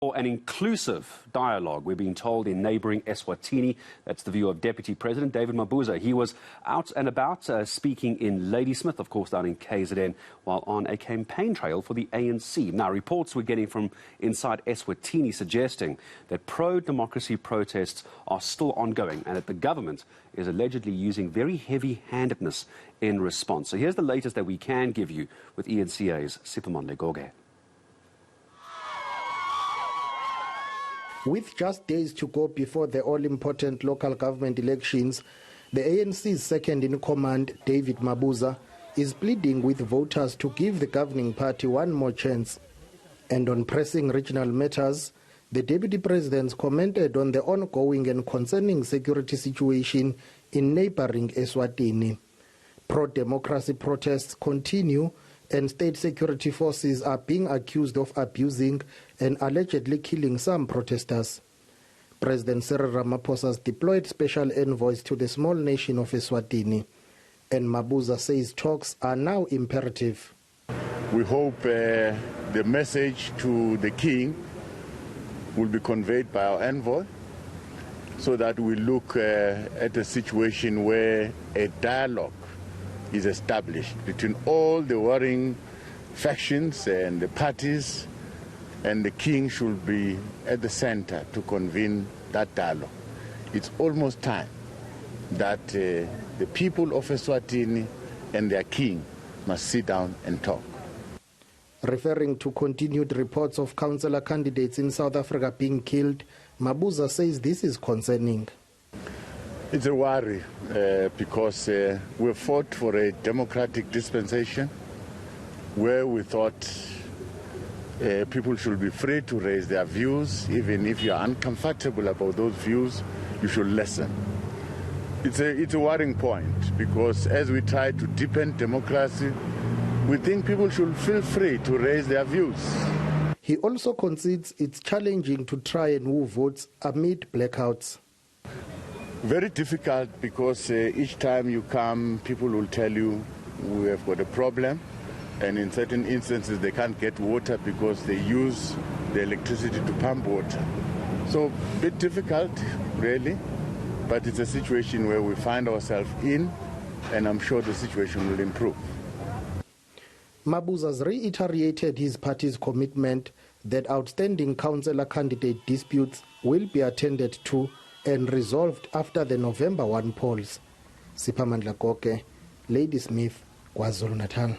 For an inclusive dialogue, we're being told, in neighbouring Eswatini. That's the view of Deputy President David Mabuza. He was out and about speaking in Ladysmith, of course down in KZN, while on a campaign trail for the ANC. Now, reports we're getting from inside Eswatini suggesting that pro-democracy protests are still ongoing and that the government is allegedly using very heavy-handedness in response. So here's the latest that we can give you with eNCA's Siphamandla Goge. With just days to go before the all-important local government elections, the ANC's second-in-command, David Mabuza, is pleading with voters to give the governing party one more chance. And on pressing regional matters, the Deputy President commented on the ongoing and concerning security situation in neighbouring Eswatini. Pro-democracy protests continue, and state security forces are being accused of abusing and allegedly killing some protesters. President Cyril Ramaphosa has deployed special envoys to the small nation of Eswatini, and Mabuza says talks are now imperative. We hope the message to the king will be conveyed by our envoy, so that we look at a situation where a dialogue is established between all the warring factions and the parties, and the king should be at the center to convene that dialogue. It's almost time that the people of Eswatini and their king must sit down and talk. Referring to continued reports of councillor candidates in South Africa being killed, Mabuza says this is concerning. It's a worry because we fought for a democratic dispensation where we thought people should be free to raise their views. Even if you are uncomfortable about those views, you should listen. It's a worrying point because as we try to deepen democracy, we think people should feel free to raise their views. He also concedes it's challenging to try and woo votes amid blackouts. Very difficult because each time you come, people will tell you we have got a problem, and in certain instances they can't get water because they use the electricity to pump water. So a bit difficult, really, but it's a situation where we find ourselves in, and I'm sure the situation will improve. Mabuza has reiterated his party's commitment that outstanding councillor candidate disputes will be attended to and resolved after the November 1 polls. Siphamandla Goge, Ladysmith, KwaZulu-Natal.